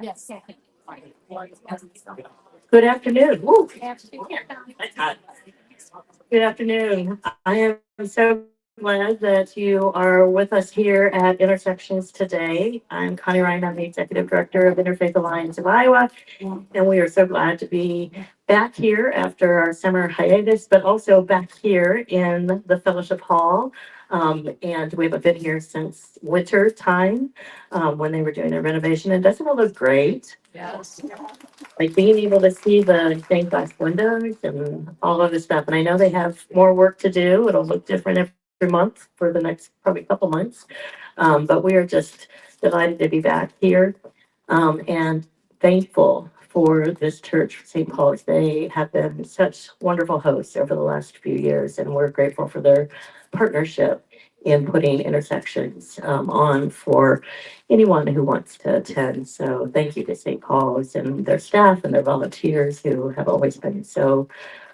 Yes. Good afternoon. Woo. Good afternoon. I am so glad that you are with us here at Intersections today. I'm Connie Ryan. I'm the Executive Director of Interfaith Alliance of Iowa, and we are so glad to be back here after our summer hiatus, but also back here in the Fellowship Hall. And we haven't been here since winter time when they were doing their renovation. And doesn't it look great? Yes. Like being able to see the stained glass windows and all of this stuff. And I know they have more work to do. It'll look different every month for the next probably couple months. But we are just delighted to be back here and thankful for this church, St. Paul's. They have been such wonderful hosts over the last few years, and we're grateful for their partnership in putting intersections on for anyone who wants to attend. So thank you to St. Paul's and their staff and their volunteers who have always been so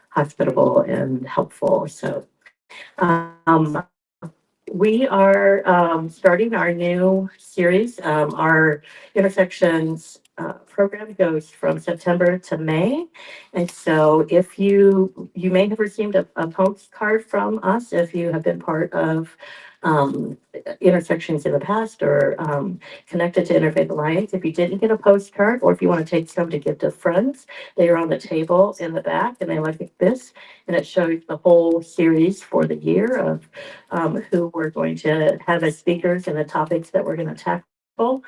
hospitable and helpful. So we are starting our new series. Our Intersections program goes from September to May. And so if you may have received a postcard from us if you have been part of Intersections in the past or connected to Interfaith Alliance. If you didn't get a postcard or if you want to take some to give to friends, they are on the table in the back and they look like this. And it shows the whole series for the year of who we're going to have as speakers and the topics that we're going to tackle.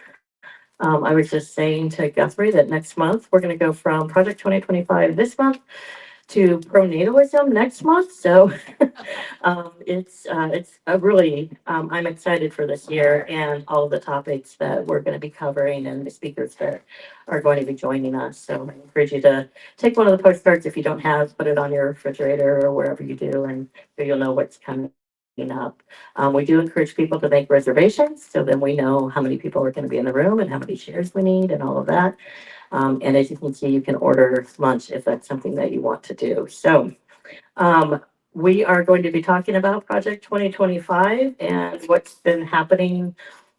I was just saying to Guthrie that next month we're going to go from Project 2025 this month to pronatalism next month. So it's a really, I'm excited for this year and all of the topics that we're going to be covering and the speakers that are going to be joining us. So I encourage you to take one of the postcards if you don't have, put it on your refrigerator or wherever you do, and so you'll know what's coming up. We do encourage people to make reservations so then we know how many people are going to be in the room and how many chairs we need and all of that. And as you can see, you can order lunch if that's something that you want to do. So we are going to be talking about Project 2025 and what's been happening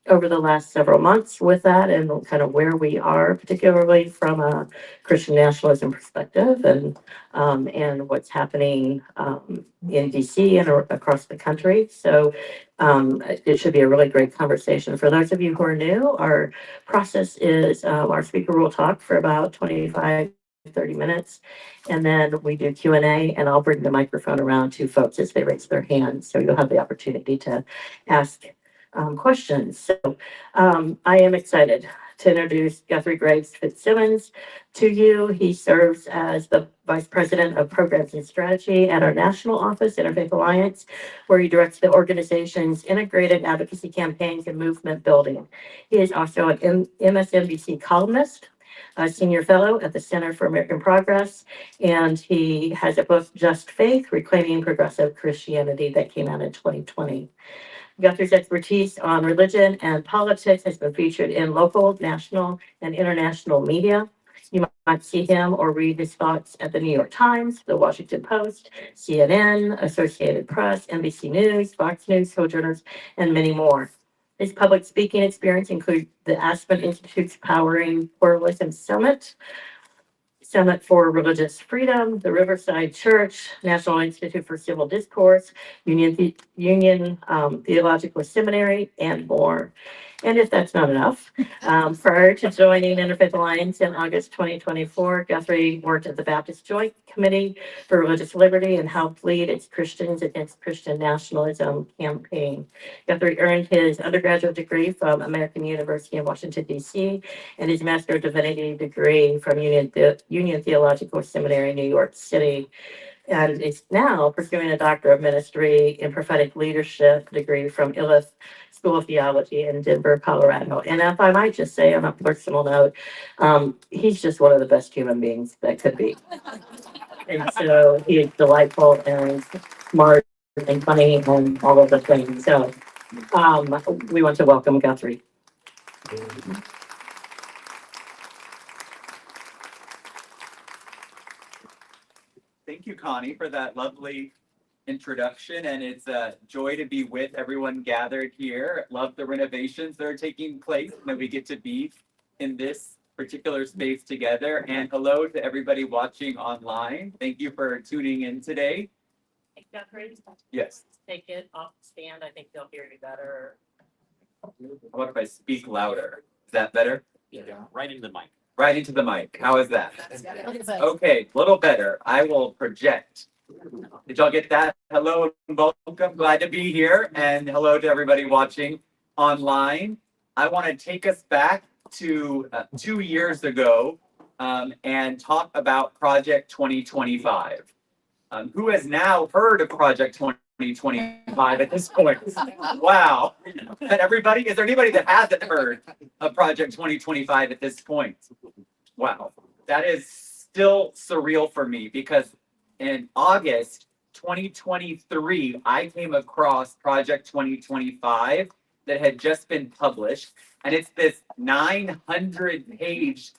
over the last several months with that and kind of where we are, particularly from a Christian nationalism perspective and what's happening in DC and across the country. So it should be a really great conversation. For those of you who are new, our process is our speaker will talk for about 25 30 minutes, and then we do Q&A, and I'll bring the microphone around to folks as they raise their hands, so you'll have the opportunity to ask questions. So I am excited to introduce Guthrie Graves-Fitzsimmons to you. He serves as the Vice President of Programs and Strategy at our national office, Interfaith Alliance, where he directs the organization's integrated advocacy campaigns and movement building. He is also an MSNBC columnist, a senior fellow at the Center for American Progress, and he has a book, Just Faith, Reclaiming Progressive Christianity, that came out in 2020. Guthrie's expertise on religion and politics has been featured in local, national, and international media. You might see him or read his thoughts at the New York Times, the Washington Post, CNN, Associated Press, NBC News, Fox News, Sojourners, and many more. His public speaking experience includes the Aspen Institute's Powering Pluralism Summit, Summit for Religious Freedom, the Riverside Church, National Institute for Civil Discourse, Union Theological Seminary, and more. And if that's not enough, prior to joining Interfaith Alliance in August 2024, Guthrie worked at the Baptist Joint Committee for Religious Liberty and helped lead its Christians Against Christian Nationalism campaign. Guthrie earned his undergraduate degree from American University in Washington, D.C., and his Master of Divinity degree from Union Theological Seminary in New York City, and is now pursuing a Doctor of Ministry in Prophetic Leadership degree from Iliff School of Theology in Denver, Colorado. And if I might just say on a personal note, he's just one of the best human beings that could be. And so he's delightful and smart and funny and all of the things. So we want to welcome Guthrie. Thank you, Connie, for that lovely introduction. And it's a joy to be with everyone gathered here. Love the renovations that are taking place and that we get to be in this particular space together. And hello to everybody watching online. Thank you for tuning in today. Guthrie, Yes. take it off the stand. I think they'll hear you better. How about if I speak louder? Is that better? Yeah, right into the mic. Right into the mic. How is that? That's Okay, a little better. I will project. Did y'all get that? Hello and welcome. Glad to be here. And hello to everybody watching online. I want to take us back to 2 years ago and talk about Project 2025. Who has now heard of Project 2025 at this point? Wow. And everybody, is there anybody that hasn't heard of Project 2025 at this point? Wow. That is still surreal for me because in August 2023, I came across Project 2025 that had just been published. And it's this 900-page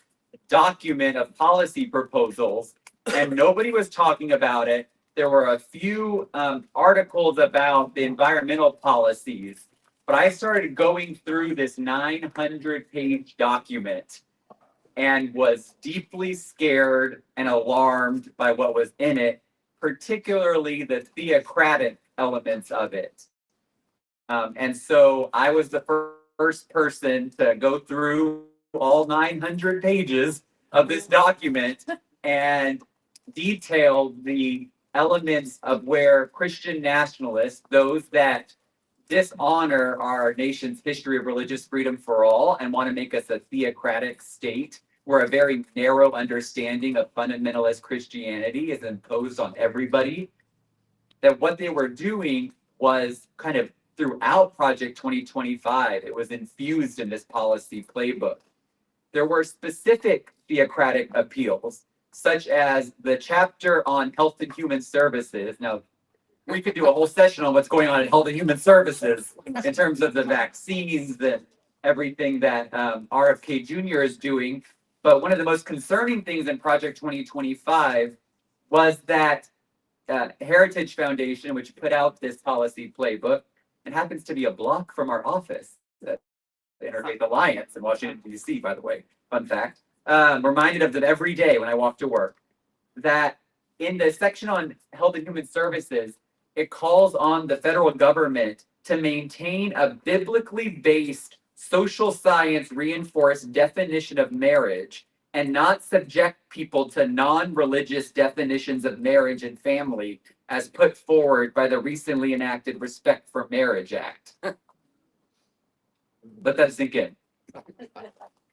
document of policy proposals, and nobody was talking about it. There were a few articles about the environmental policies, but I started going through this 900-page document and was deeply scared and alarmed by what was in it, particularly the theocratic elements of it. And so I was the first person to go through all 900 pages of this document and detail the elements of where Christian nationalists, those that dishonor our nation's history of religious freedom for all and want to make us a theocratic state, where a very narrow understanding of fundamentalist Christianity is imposed on everybody, that what they were doing was kind of throughout Project 2025, it was infused in this policy playbook. There were specific theocratic appeals, such as the chapter on health and human services. Now, we could do a whole session on what's going on in health and human services in terms of the vaccines, everything that RFK Jr. is doing. But one of the most concerning things in Project 2025 was that Heritage Foundation, which put out this policy playbook, and happens to be a block from our office, the Interfaith Alliance in Washington, D.C., by the way, fun fact, reminded of them every day when I walk to work, that in the section on health and human services, it calls on the federal government to maintain a biblically based social science reinforced definition of marriage and not subject people to non-religious definitions of marriage and family as put forward by the recently enacted Respect for Marriage Act. Let that sink in.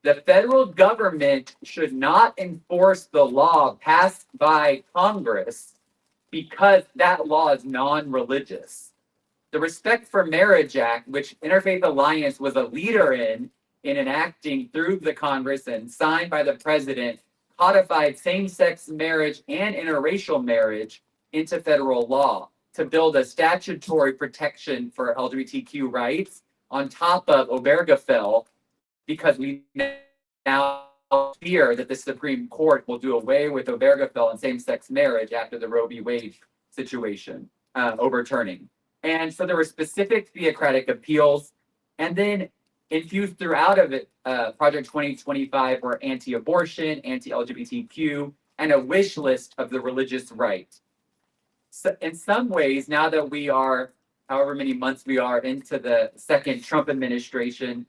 The federal government should not enforce the law passed by Congress because that law is non-religious. The Respect for Marriage Act, which Interfaith Alliance was a leader in enacting through the Congress and signed by the president, codified same-sex marriage and interracial marriage into federal law to build a statutory protection for LGBTQ rights on top of Obergefell, because we now fear that the Supreme Court will do away with Obergefell and same-sex marriage after the Roe v. Wade situation overturning. And so there were specific theocratic appeals, and then infused throughout of it, Project 2025 were anti-abortion, anti-LGBTQ, and a wish list of the religious right. So in some ways, now that we are, however many months we are into the second Trump administration,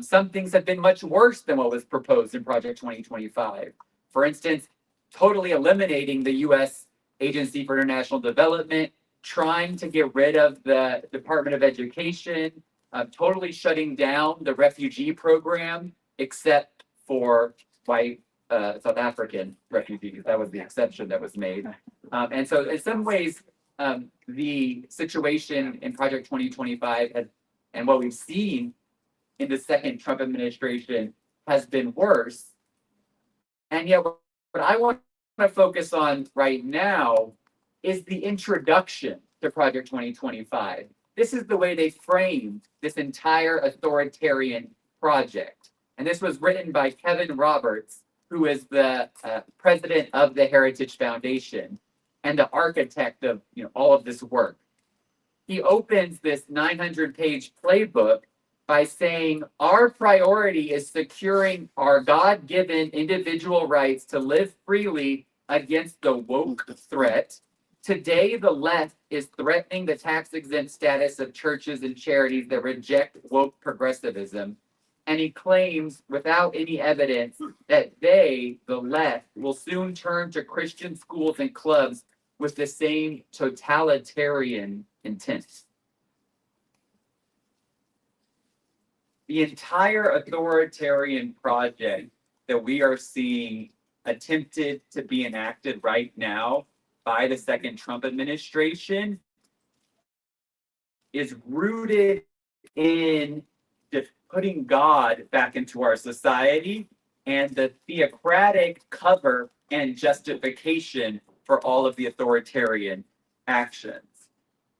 some things have been much worse than what was proposed in Project 2025. For instance, totally eliminating the U.S. Agency for International Development, trying to get rid of the Department of Education, totally shutting down the refugee program, except for white South African refugees. That was the exception that was made. And so in some ways, the situation in Project 2025 has, and what we've seen in the second Trump administration has been worse. And yet what I want to focus on right now is the introduction to Project 2025. This is the way they framed this entire authoritarian project. And this was written by Kevin Roberts, who is the president of the Heritage Foundation and the architect of all of this work. He opens this 900-page playbook by saying our priority is securing our God-given individual rights to live freely against the woke threat. Today, the left is threatening the tax-exempt status of churches and charities that reject woke progressivism. And he claims, without any evidence, that they, the left, will soon turn to Christian schools and clubs with the same totalitarian intent. The entire authoritarian project that we are seeing attempted to be enacted right now by the second Trump administration is rooted in putting God back into our society and the theocratic cover and justification for all of the authoritarian actions.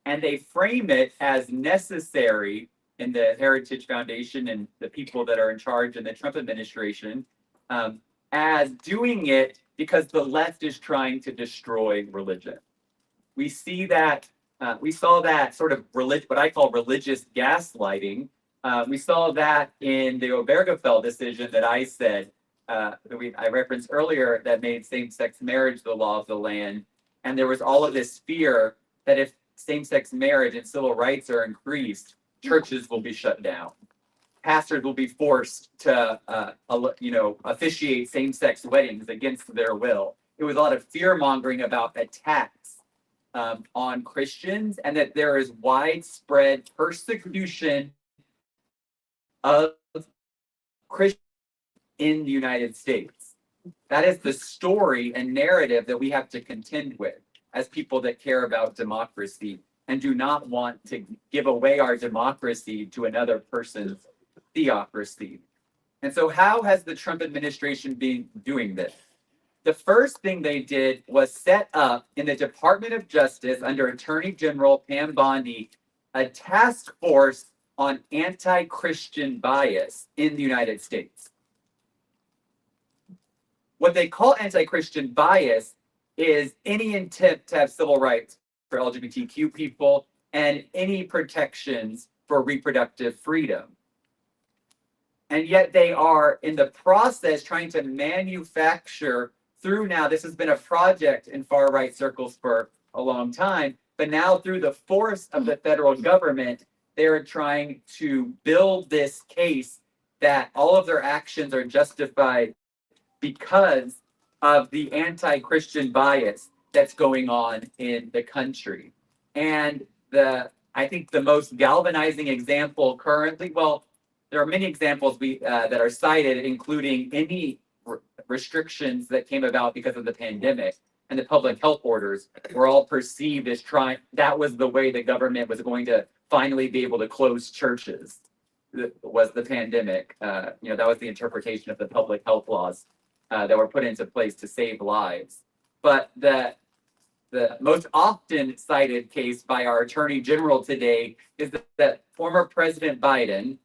And they frame it as necessary in the Heritage Foundation and the people that are in charge in the Trump administration, as doing it because the left is trying to destroy religion. We see that, we saw that sort of what I call religious gaslighting. We saw that in the Obergefell decision that I said, I referenced earlier, that made same-sex marriage the law of the land. And there was all of this fear that if same-sex marriage and civil rights are increased, churches will be shut down. Pastors will be forced to, officiate same-sex weddings against their will. It was a lot of fear-mongering about attacks on Christians, and that there is widespread persecution of Christians in the United States. That is the story and narrative that we have to contend with as people that care about democracy and do not want to give away our democracy to another person's theocracy. And so how has the Trump administration been doing this? The first thing they did was set up in the Department of Justice under Attorney General Pam Bondi a task force on anti-Christian bias in the United States. What they call anti-Christian bias is any intent to have civil rights for LGBTQ people and any protections for reproductive freedom. And yet they are in the process trying to manufacture through now, this has been a project in far right circles for a long time, but now through the force of the federal government, they're trying to build this case that all of their actions are justified because of the anti-Christian bias that's going on in the country. And I think the most galvanizing example currently, well, there are many examples that are cited, including any restrictions that came about because of the pandemic and the public health orders were all perceived as that was the way the government was going to finally be able to close churches, was the pandemic. That was the interpretation of the public health laws that were put into place to save lives. But the most often cited case by our Attorney General today is that former President Biden,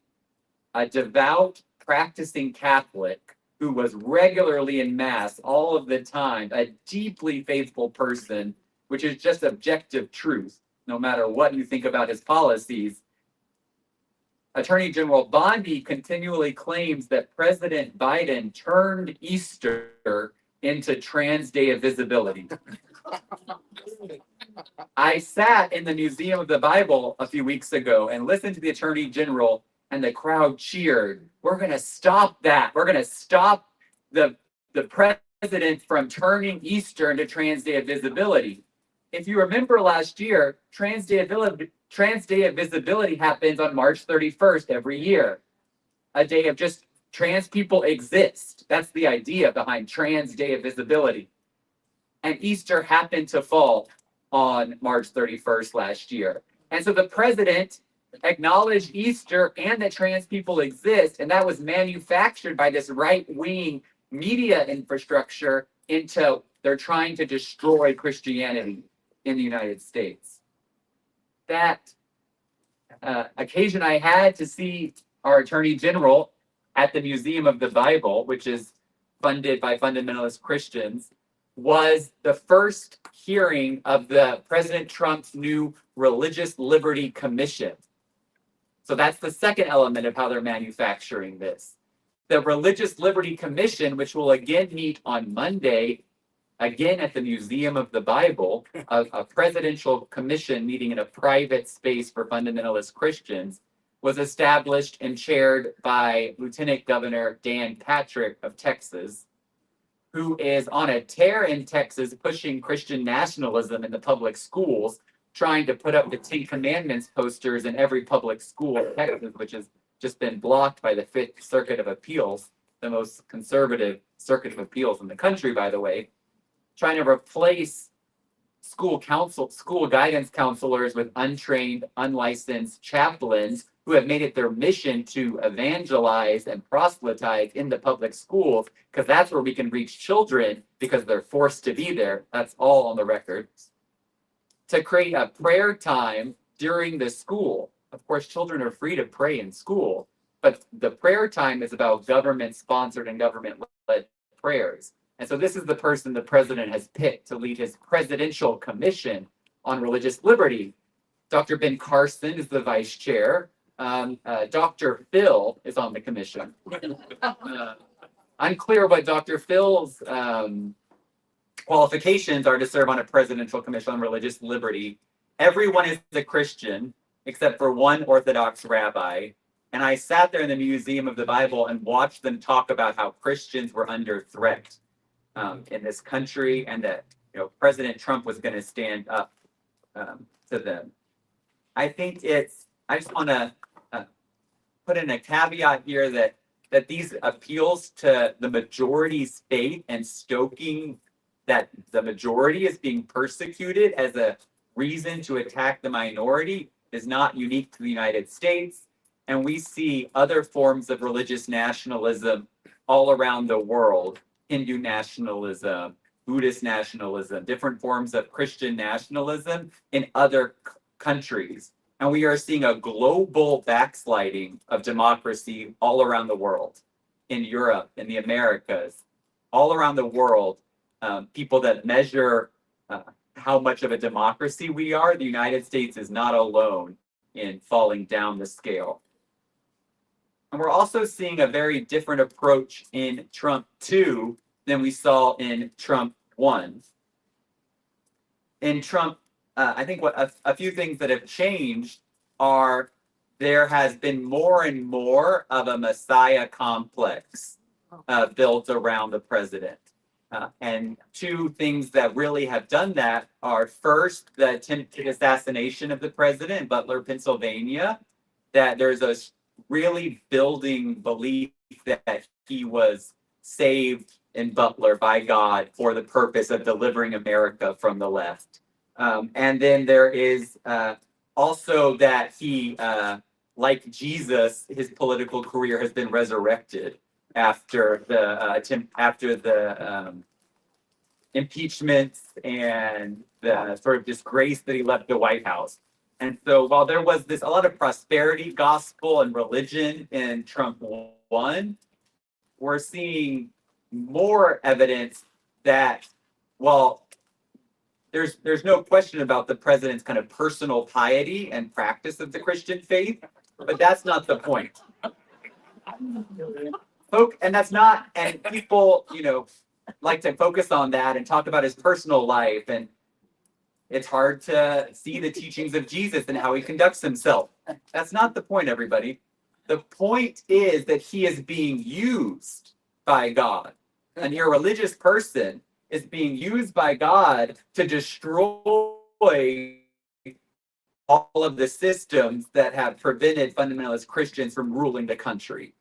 a devout, practicing Catholic who was regularly in Mass all of the time, a deeply faithful person, which is just objective truth, no matter what you think about his policies. Attorney General Bondi continually claims that President Biden turned Easter into Trans Day of Visibility. I sat in the Museum of the Bible a few weeks ago and listened to the Attorney General, and the crowd cheered. We're going to stop that. We're going to stop the president from turning Easter into Trans Day of Visibility. If you remember last year, Trans Day of Visibility happens on March 31st every year. A day of just trans people exist. That's the idea behind Trans Day of Visibility. And Easter happened to fall on March 31st last year. And so the president acknowledged Easter and that trans people exist, and that was manufactured by this right-wing media infrastructure into they're trying to destroy Christianity in the United States. That occasion I had to see our Attorney General at the Museum of the Bible, which is funded by fundamentalist Christians, was the first hearing of the President Trump's new Religious Liberty Commission. So that's the second element of how they're manufacturing this. The Religious Liberty Commission, which will again meet on Monday, again at the Museum of the Bible, a presidential commission meeting in a private space for fundamentalist Christians, was established and chaired by Lieutenant Governor Dan Patrick of Texas, who is on a tear in Texas pushing Christian nationalism in the public schools, trying to put up the Ten Commandments posters in every public school in Texas, which has just been blocked by the Fifth Circuit of Appeals, the most conservative circuit of appeals in the country, by the way, trying to replace school guidance counselors with untrained, unlicensed chaplains who have made it their mission to evangelize and proselytize in the public schools, because that's where we can reach children because they're forced to be there. That's all on the record. To create a prayer time during the school. Of course, children are free to pray in school, but the prayer time is about government-sponsored and government-led prayers. And so this is the person the president has picked to lead his presidential commission on religious liberty. Dr. Ben Carson is the vice chair. Dr. Phil is on the commission. Unclear what Dr. Phil's qualifications are to serve on a presidential commission on religious liberty. Everyone is a Christian except for one Orthodox rabbi. And I sat there in the Museum of the Bible and watched them talk about how Christians were under threat in this country, and that President Trump was going to stand up to them. I just want to put in a caveat here that these appeals to the majority's faith and stoking that the majority is being persecuted as a reason to attack the minority is not unique to the United States. And we see other forms of religious nationalism all around the world. Hindu nationalism, Buddhist nationalism, different forms of Christian nationalism in other countries. And we are seeing a global backsliding of democracy all around the world, in Europe, in the Americas, all around the world. People that measure how much of a democracy we are, the United States is not alone in falling down the scale. And we're also seeing a very different approach in Trump 2 than we saw in Trump 1. In Trump, I think what a few things that have changed are there has been more and more of a Messiah complex built around the president. And two things that really have done that are, first, the attempted assassination of the president in Butler, Pennsylvania, that there's a really building belief that he was saved in Butler by God for the purpose of delivering America from the left. And then there is also that he, like Jesus, his political career has been resurrected after the impeachments and the sort of disgrace that he left the White House. And so while there was a lot of prosperity gospel and religion in Trump 1, we're seeing more evidence that, well, there's no question about the president's kind of personal piety and practice of the Christian faith, but that's not the point. And people, like to focus on that and talk about his personal life, and it's hard to see the teachings of Jesus and how he conducts himself. That's not the point, everybody. The point is that he is being used by God. An irreligious person is being used by God to destroy all of the systems that have prevented fundamentalist Christians from ruling the country.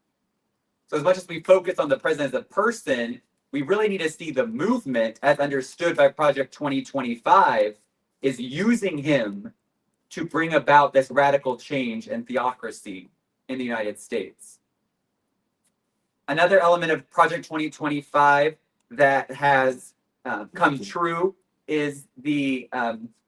So as much as we focus on the president as a person, we really need to see the movement, as understood by Project 2025, is using him to bring about this radical change and theocracy in the United States. Another element of Project 2025 that has come true is the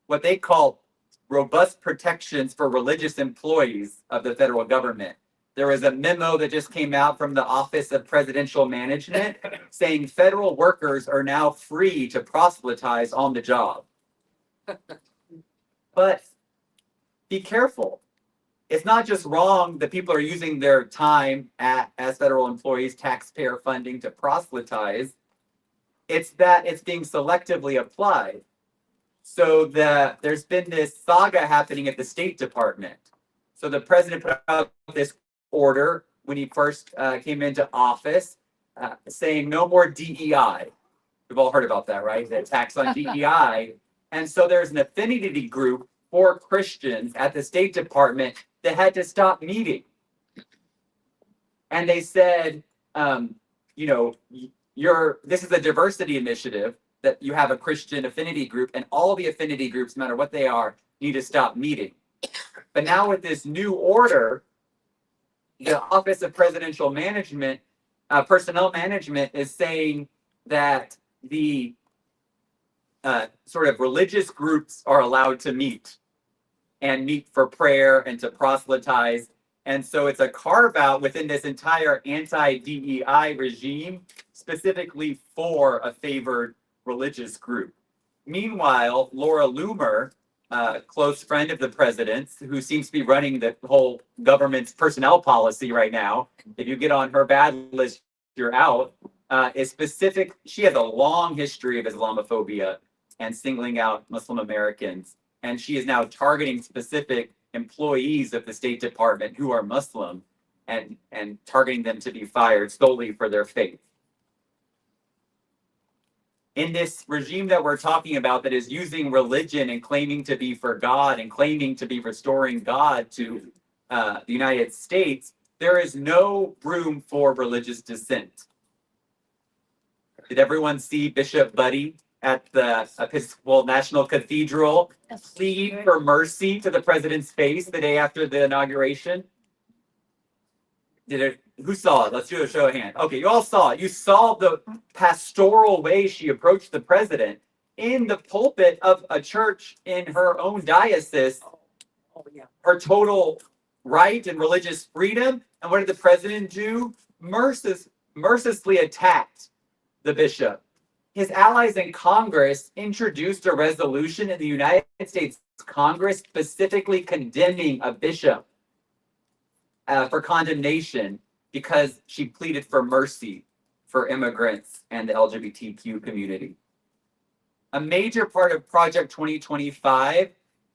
what they call robust protections for religious employees of the federal government. There was a memo that just came out from the Office of Presidential Management saying federal workers are now free to proselytize on the job. But be careful. it's not just wrong that people are using their time as federal employees, taxpayer funding to proselytize. It's that it's being selectively applied. So there's been this saga happening at the State Department. So the president put out this order when he first came into office, saying no more DEI. We've all heard about that, right? The attacks on DEI. And so there's an affinity group for Christians at the State Department that had to stop meeting. And they said, you know, this is a diversity initiative, that you have a Christian affinity group, and all the affinity groups, no matter what they are, need to stop meeting. But now with this new order, the Office of Presidential Management, Personnel Management is saying that the sort of religious groups are allowed to meet for prayer and to proselytize. And so it's a carve out within this entire anti-DEI regime, specifically for a favored religious group. Meanwhile, Laura Loomer, a close friend of the president's, who seems to be running the whole government's personnel policy right now, if you get on her bad list, you're out, she has a long history of Islamophobia and singling out Muslim Americans. And she is now targeting specific employees of the State Department who are Muslim and targeting them to be fired solely for their faith. In this regime that we're talking about that is using religion and claiming to be for God and claiming to be restoring God to the United States, there is no room for religious dissent. Did everyone see Bishop Buddy at the Episcopal National Cathedral plead for mercy to the president's face the day after the inauguration? Who saw it? Let's do a show of hands. Okay, you all saw it. You saw the pastoral way she approached the president in the pulpit of a church in her own diocese. Her total right and religious freedom. And what did the president do? Mercilessly attacked the bishop. His allies in Congress introduced a resolution in the United States Congress specifically condemning a bishop for condemnation because she pleaded for mercy for immigrants and the LGBTQ community. A major part of Project 2025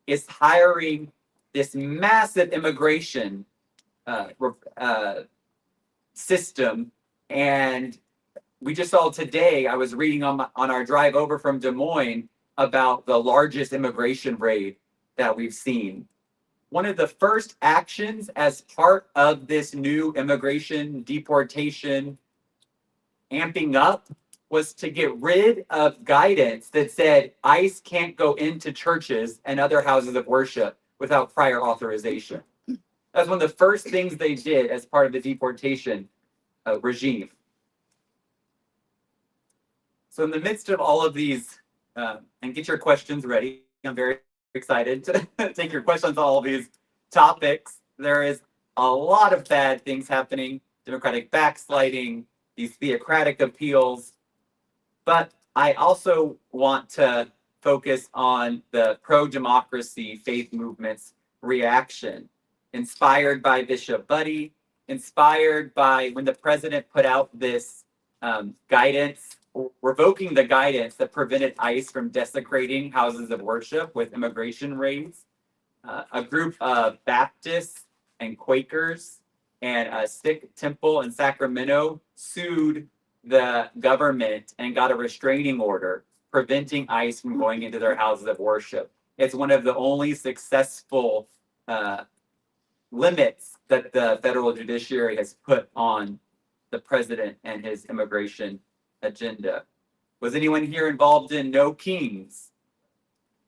is hiring this massive immigration system. And we just saw today, I was reading on our drive over from Des Moines about the largest immigration raid that we've seen. One of the first actions as part of this new immigration deportation amping up was to get rid of guidance that said ICE can't go into churches and other houses of worship without prior authorization. That's one of the first things they did as part of the deportation regime. So in the midst of all of these, and get your questions ready, I'm very excited to take your questions on all of these topics. There is a lot of bad things happening, democratic backsliding, these theocratic appeals. But I also want to focus on the pro-democracy faith movement's reaction, inspired by Bishop Buddy, inspired by when the president put out this guidance, revoking the guidance that prevented ICE from desecrating houses of worship with immigration raids. A group of Baptists and Quakers and a Sikh temple in Sacramento sued the government and got a restraining order preventing ICE from going into their houses of worship. It's one of the only successful limits that the federal judiciary has put on the president and his immigration agenda. Was anyone here involved in No Kings?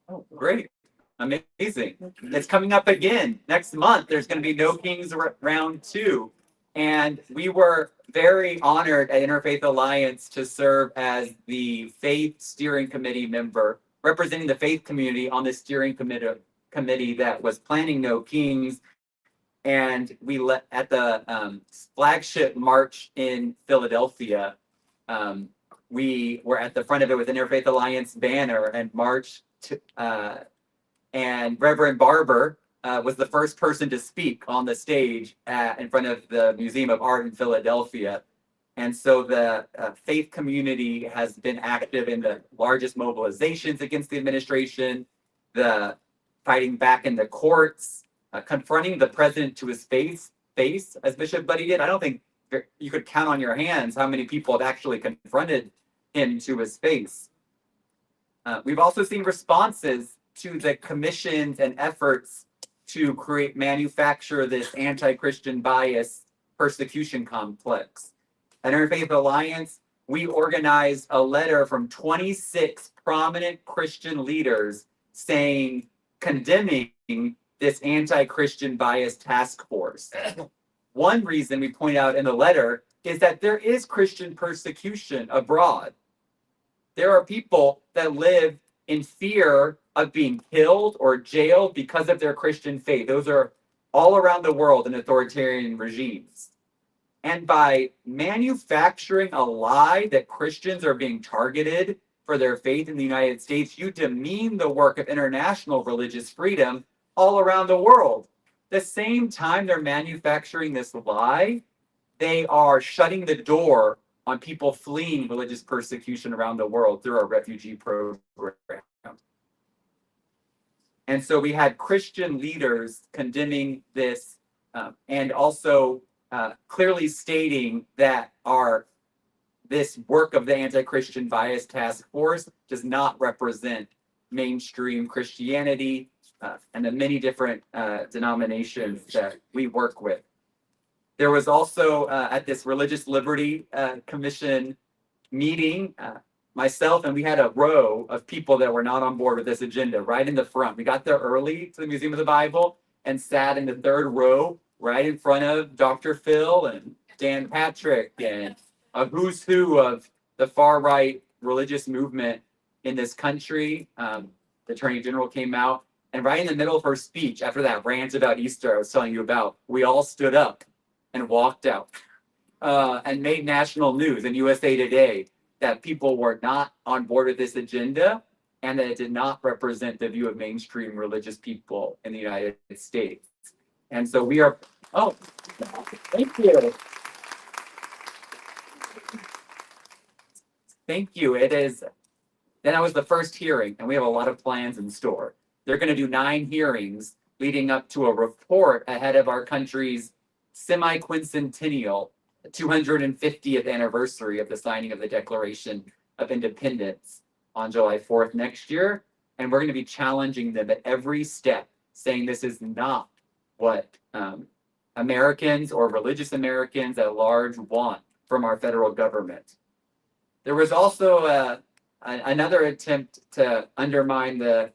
Oh, great. Amazing. It's coming up again next month. There's going to be No Kings round 2. And we were very honored at Interfaith Alliance to serve as the faith steering committee member, representing the faith community on the steering committee that was planning No Kings. And we at the flagship march in Philadelphia, we were at the front of it with an Interfaith Alliance banner and marched to, and Reverend Barber was the first person to speak on the stage in front of the Museum of Art in Philadelphia. And so the faith community has been active in the largest mobilizations against the administration, the fighting back in the courts, confronting the president to his face, as Bishop Buddy did. I don't think you could count on your hands how many people have actually confronted him to his face. We've also seen responses to the commissions and efforts to manufacture this anti-Christian bias persecution complex. At Interfaith Alliance, we organized a letter from 26 prominent Christian leaders condemning this anti-Christian bias task force. One reason we point out in the letter is that there is Christian persecution abroad. There are people that live in fear of being killed or jailed because of their Christian faith. Those are all around the world in authoritarian regimes. And by manufacturing a lie that Christians are being targeted for their faith in the United States, you demean the work of international religious freedom all around the world. The same time they're manufacturing this lie, they are shutting the door on people fleeing religious persecution around the world through our refugee program. And so we had Christian leaders condemning this and also clearly stating that this work of the anti-Christian bias task force does not represent mainstream Christianity and the many different denominations that we work with. There was also at this Religious Liberty Commission meeting, myself and we had a row of people that were not on board with this agenda right in the front. We got there early to the Museum of the Bible and sat in the third row right in front of Dr. Phil and Dan Patrick and a who's who of the far right religious movement in this country. The Attorney General came out, and right in the middle of her speech, after that rant about Easter I was telling you about, we all stood up and walked out and made national news in USA Today that people were not on board with this agenda and that it did not represent the view of mainstream religious people in the United States. And so we are, oh, thank you. Thank you. That was the first hearing, and we have a lot of plans in store. They're going to do 9 hearings leading up to a report ahead of our country's semi-quincentennial 250th anniversary of the signing of the Declaration of Independence on July 4th next year. And we're going to be challenging them at every step, saying this is not what Americans or religious Americans at large want from our federal government. There was also another attempt to undermine the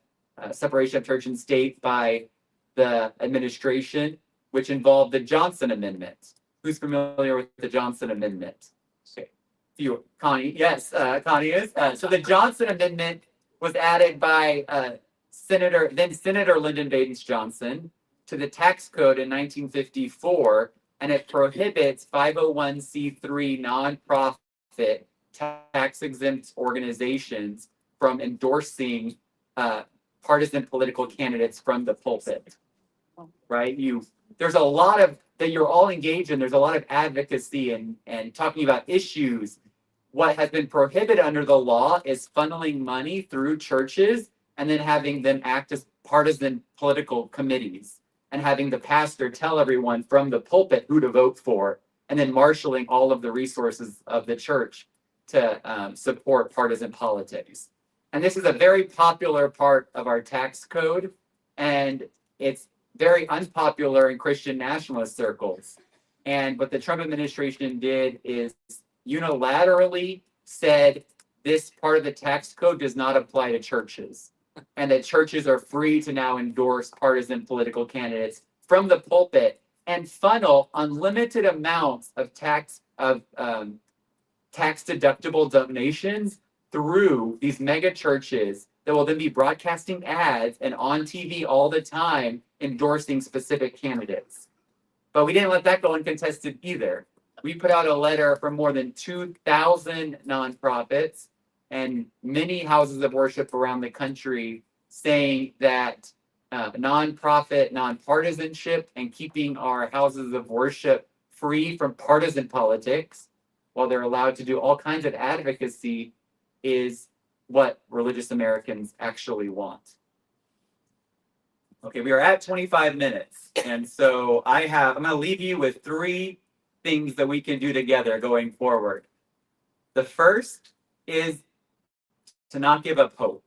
separation of church and state by the administration, which involved the Johnson Amendment. Who's familiar with the Johnson Amendment? Okay. Connie, yes, Connie is. So the Johnson Amendment was added by then Senator Lyndon Baines Johnson to the tax code in 1954, and it prohibits 501c3 nonprofit tax-exempt organizations from endorsing partisan political candidates from the pulpit. Right? There's a lot of that you're all engaged in. There's a lot of advocacy and talking about issues. What has been prohibited under the law is funneling money through churches and then having them act as partisan political committees and having the pastor tell everyone from the pulpit who to vote for, and then marshaling all of the resources of the church to support partisan politics. And this is a very popular part of our tax code, and it's very unpopular in Christian nationalist circles. And what the Trump administration did is unilaterally said this part of the tax code does not apply to churches, and that churches are free to now endorse partisan political candidates from the pulpit and funnel unlimited amounts of tax deductible donations through these mega churches that will then be broadcasting ads and on TV all the time endorsing specific candidates. But we didn't let that go uncontested either. We put out a letter from more than 2,000 nonprofits and many houses of worship around the country saying that nonprofit, nonpartisanship, and keeping our houses of worship free from partisan politics, while they're allowed to do all kinds of advocacy, is what religious Americans actually want. Okay, we are at 25 minutes. And so I'm going to leave you with 3 things that we can do together going forward. The first is to not give up hope.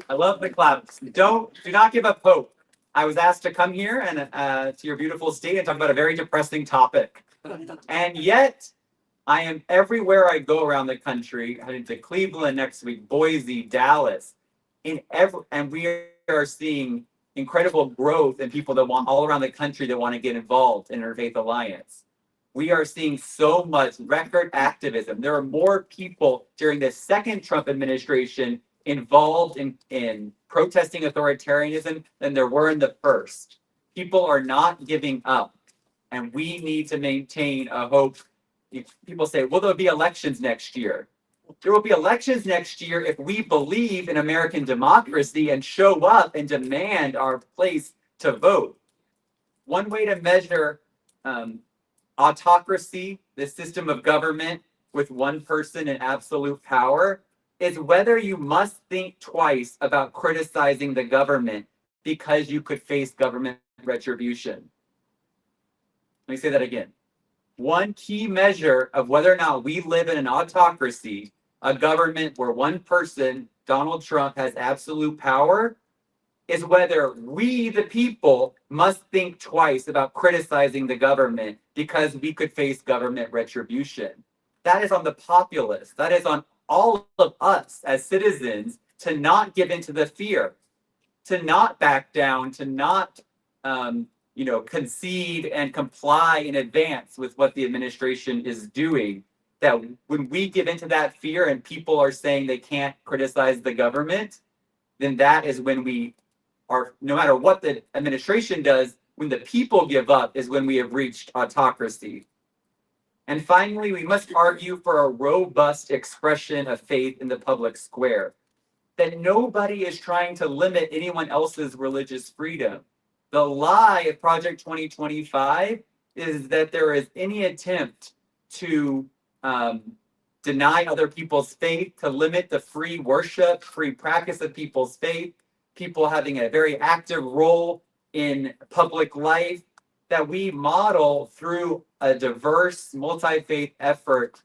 I love the claps. Do not give up hope. I was asked to come here and to your beautiful state and talk about a very depressing topic. And yet, I am everywhere I go around the country, heading to Cleveland next week, Boise, Dallas, and we are seeing incredible growth in people that want all around the country that want to get involved in Interfaith Alliance. We are seeing so much record activism. There are more people during the second Trump administration involved in protesting authoritarianism than there were in the first. People are not giving up, and we need to maintain a hope. People say, well, there'll be elections next year. There will be elections next year if we believe in American democracy and show up and demand our place to vote. One way to measure autocracy, the system of government with one person in absolute power, is whether you must think twice about criticizing the government because you could face government retribution. Let me say that again. One key measure of whether or not we live in an autocracy, a government where one person, Donald Trump, has absolute power, is whether we, the people, must think twice about criticizing the government because we could face government retribution. That is on the populace. That is on all of us as citizens to not give into the fear, to not back down, to not concede and comply in advance with what the administration is doing. That when we give into that fear and people are saying they can't criticize the government, then that is when we are, no matter what the administration does, when the people give up is when we have reached autocracy. And finally, we must argue for a robust expression of faith in the public square, that nobody is trying to limit anyone else's religious freedom. The lie of Project 2025 is that there is any attempt to deny other people's faith, to limit the free worship, free practice of people's faith, people having a very active role in public life, that we model through a diverse multi-faith effort,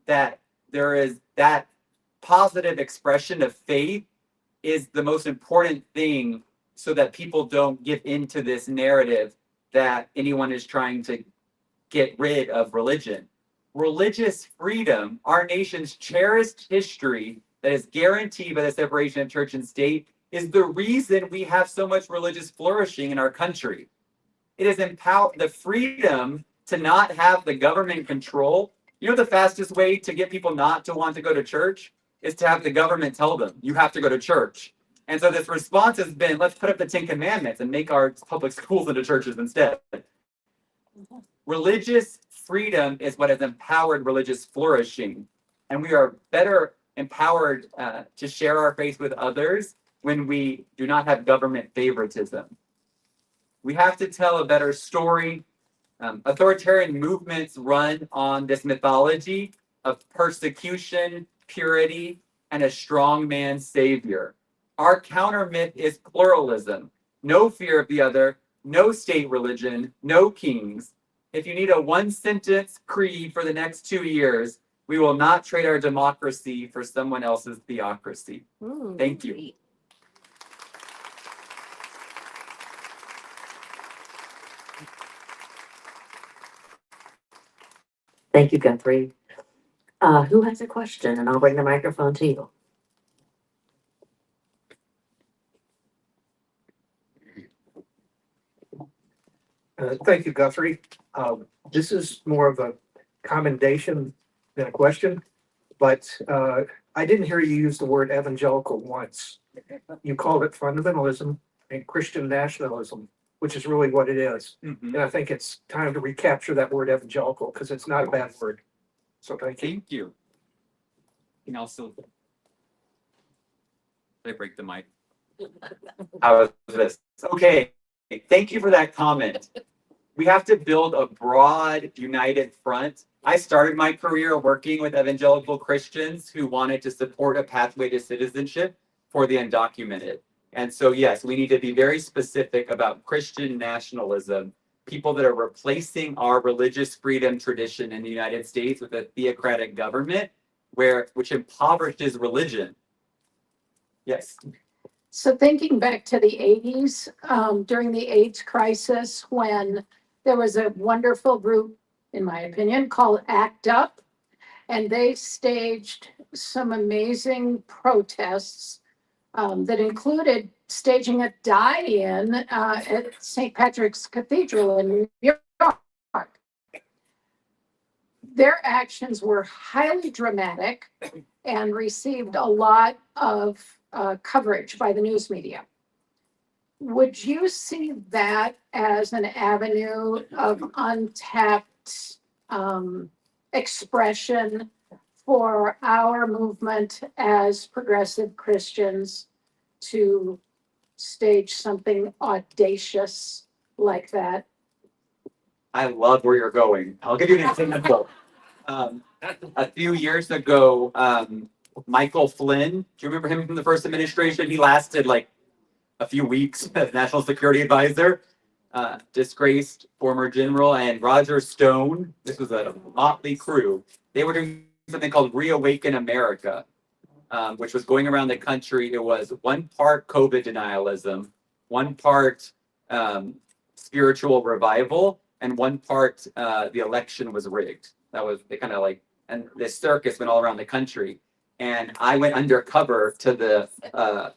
that there is that positive expression of faith is the most important thing, so that people don't give into this narrative that anyone is trying to get rid of religion. Religious freedom, our nation's cherished history that is guaranteed by the separation of church and state, is the reason we have so much religious flourishing in our country. It is the freedom to not have the government control. You know, the fastest way to get people not to want to go to church is to have the government tell them, you have to go to church. And so this response has been, let's put up the 10 Commandments and make our public schools into churches instead. Religious freedom is what has empowered religious flourishing. And we are better empowered to share our faith with others when we do not have government favoritism. We have to tell a better story. Authoritarian movements run on this mythology of persecution, purity, and a strong man savior. Our counter myth is pluralism, no fear of the other, no state religion, no kings. If you need a one-sentence creed for the next 2 years, we will not trade our democracy for someone else's theocracy. Thank you. Thank you, Guthrie. Who has a question? And I'll bring the microphone to you. Thank you, Guthrie. This is more of a commendation than a question, but I didn't hear you use the word evangelical once. You called it fundamentalism and Christian nationalism, which is really what it is. Mm-hmm. And I think it's time to recapture that word evangelical because it's not a bad word. So thank you. Thank you. And also, Did I break the mic? How was this? Okay, thank you for that comment. We have to build a broad, united front. I started my career working with evangelical Christians who wanted to support a pathway to citizenship for the undocumented. And so, yes, we need to be very specific about Christian nationalism, people that are replacing our religious freedom tradition in the United States with a theocratic government which impoverishes religion. Yes. So thinking back to the 80s, during the AIDS crisis, when there was a wonderful group, in my opinion, called ACT UP, and they staged some amazing protests that included staging a die-in at St. Patrick's Cathedral in New York. Their actions were highly dramatic and received a lot of coverage by the news media. Would you see that as an avenue of untapped expression for our movement as progressive Christians to stage something audacious like that? I love where you're going. I'll give you an example. A few years ago, Michael Flynn, do you remember him from the first administration? He lasted like a few weeks as National Security Advisor, disgraced former general, and Roger Stone. This was a motley crew. They were doing something called Reawaken America, which was going around the country. It was one part COVID denialism, one part spiritual revival, and one part the election was rigged. That was they kind of like, and this circus went all around the country. And I went undercover to the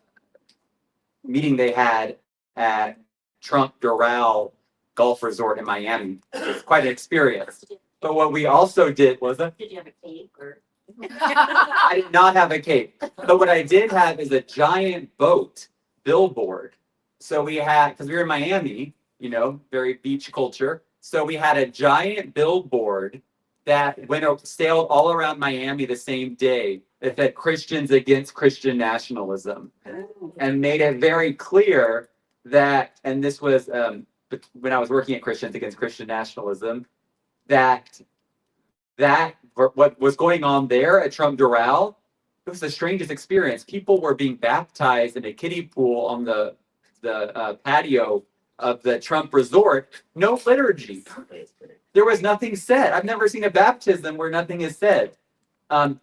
meeting they had at Trump Doral Golf Resort in Miami. It was quite an experience. But what we also did was Did you have a cake or? I did not have a cape. But what I did have is a giant boat billboard. So we had, because we were in Miami, you know, very beach culture. So we had a giant billboard that sailed all around Miami the same day that said Christians against Christian nationalism, and made it very clear that, and this was when I was working at Christians Against Christian Nationalism, that what was going on there at Trump Doral, it was the strangest experience. People were being baptized in a kiddie pool on the patio of the Trump resort. No liturgy. There was nothing said. I've never seen a baptism where nothing is said.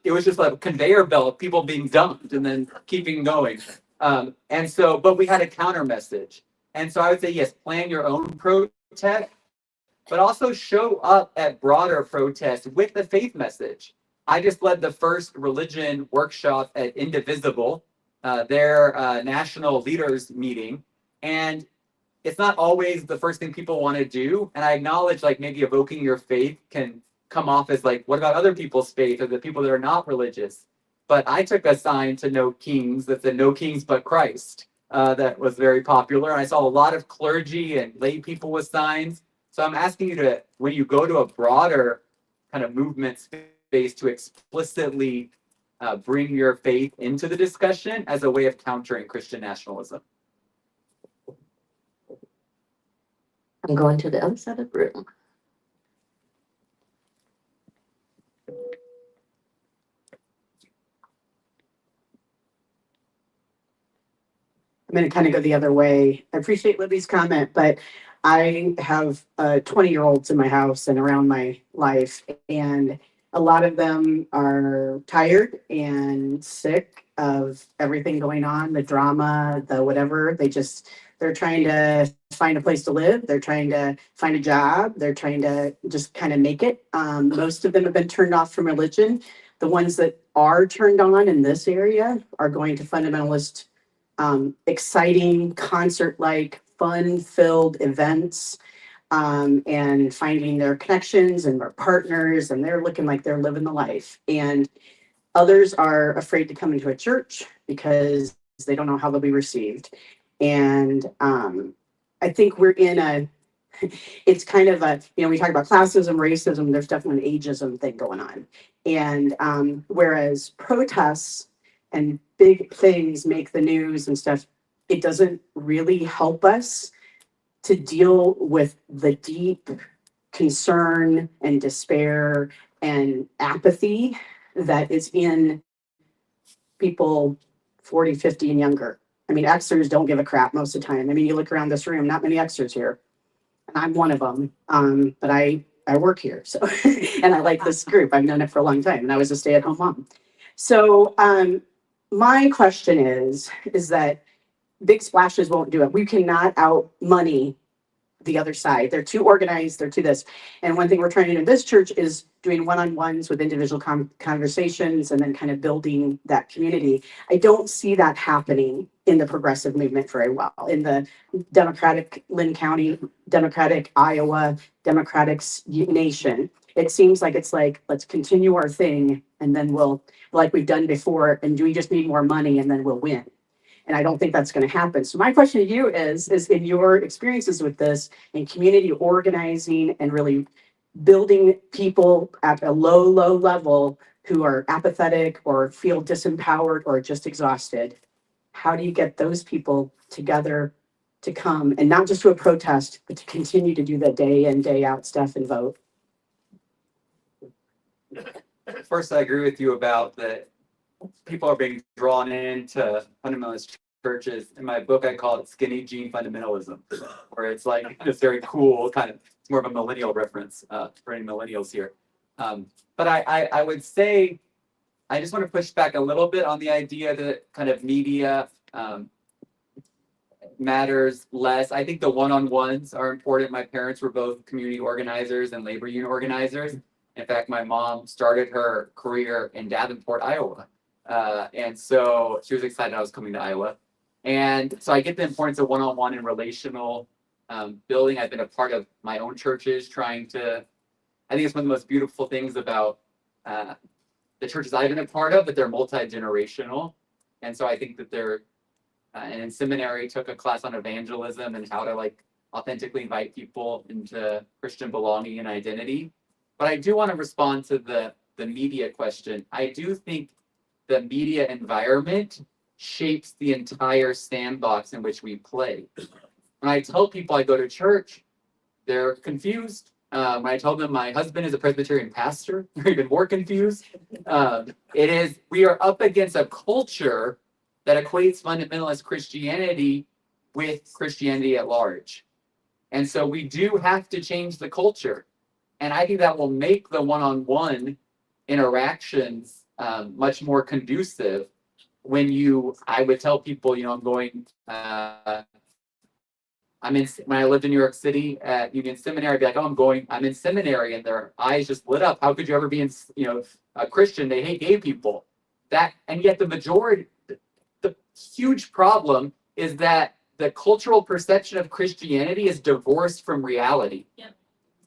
It was just like a conveyor belt of people being dumped and then keeping going. And so, but we had a counter message. And so I would say, yes, plan your own protest, but also show up at broader protests with the faith message. I just led the first religion workshop at Indivisible, their national leaders meeting. And it's not always the first thing people want to do. And I acknowledge like maybe evoking your faith can come off as like, what about other people's faith or the people that are not religious? But I took a sign to No Kings that said No Kings but Christ. That was very popular. And I saw a lot of clergy and lay people with signs. So I'm asking you to, when you go to a broader kind of movement space, to explicitly bring your faith into the discussion as a way of countering Christian nationalism. I'm going to the other side of the room. I'm going to kind of go the other way. I appreciate Libby's comment, but I have 20-year-olds in my house and around my life, and a lot of them are tired and sick of everything going on, the drama, the whatever. They're trying to find a place to live. They're trying to find a job. They're trying to just kind of make it. Most of them have been turned off from religion. The ones that are turned on in this area are going to fundamentalist, exciting concert-like, fun-filled events, and finding their connections and their partners, and they're looking like they're living the life. And others are afraid to come into a church because they don't know how they'll be received. And I think we're in it's kind of we talk about classism, racism, there's definitely an ageism thing going on. And whereas protests and big things make the news and stuff, it doesn't really help us to deal with the deep concern and despair and apathy that is in people 40, 50 and younger. I mean, Xers don't give a crap most of the time. I mean, you look around this room, not many Xers here. And I'm one of them. But I work here. So, and I like this group. I've known it for a long time and I was a stay-at-home mom. So, my question is that big splashes won't do it. We cannot out money the other side. They're too organized. They're too this. And one thing we're trying to do in this church is doing one-on-ones with individual conversations and then kind of building that community. I don't see that happening in the progressive movement very well. In the Democratic Lynn County, Democratic Iowa, Democratic nation, it seems like it's like, let's continue our thing and then we'll, like we've done before, and do we just need more money and then we'll win? And I don't think that's going to happen. So my question to you is in your experiences with this in community organizing and really building people at a low level who are apathetic or feel disempowered or just exhausted, how do you get those people together to come and not just to a protest, but to continue to do the day in, day out stuff and vote? First, I agree with you about that people are being drawn into fundamentalist churches. In my book, I call it skinny jean fundamentalism, where it's like this very cool kind of, it's more of a millennial reference for any millennials here. But I would say, I just want to push back a little bit on the idea that kind of media matters less. I think the one-on-ones are important. My parents were both community organizers and labor union organizers. In fact, my mom started her career in Davenport, Iowa. And so she was excited I was coming to Iowa. And so I get the importance of one-on-one and relational building. I've been a part of my own churches trying to, I think it's one of the most beautiful things about the churches I've been a part of, but they're multi-generational. And so I think that they're, and in seminary took a class on evangelism and how to like authentically invite people into Christian belonging and identity. But I do want to respond to the media question. I do think the media environment shapes the entire sandbox in which we play. When I tell people I go to church, they're confused. When I tell them my husband is a Presbyterian pastor, they're even more confused. We are up against a culture that equates fundamentalist Christianity with Christianity at large. And so we do have to change the culture. And I think that will make the one-on-one interactions much more conducive when I would tell people, I'm going, when I lived in New York City at Union Seminary, I'd be like, I'm in seminary, and their eyes just lit up. How could you ever be a Christian? They hate gay people. And yet the huge problem is that the cultural perception of Christianity is divorced from reality. Yep.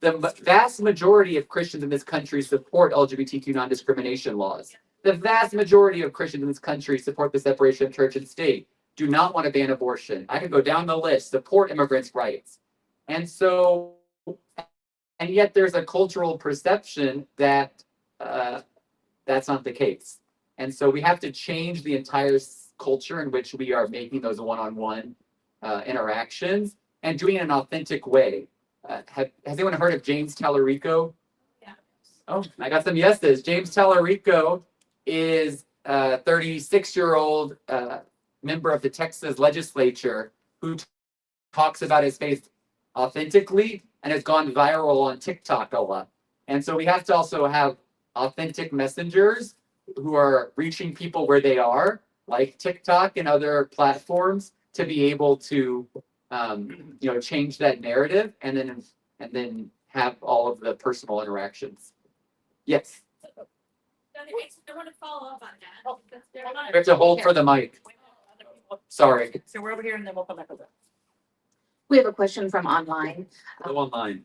The vast majority of Christians in this country support LGBTQ non-discrimination laws. The vast majority of Christians in this country support the separation of church and state, do not want to ban abortion. I could go down the list, support immigrants' rights. And yet there's a cultural perception that that's not the case. And so we have to change the entire culture in which we are making those one-on-one interactions and doing it in an authentic way. Has anyone heard of James Tallarico? Yeah. Oh, I got some yeses. James Tallarico is a 36-year-old member of the Texas legislature who talks about his faith authentically and has gone viral on TikTok a lot. And so we have to also have authentic messengers who are reaching people where they are, like TikTok and other platforms, to be able to change that narrative and then have all of the personal interactions. Yes. I want to follow up on that. We have to hold for the mic. Sorry. So we're over here and then we'll come back over. We have a question from online. Go online.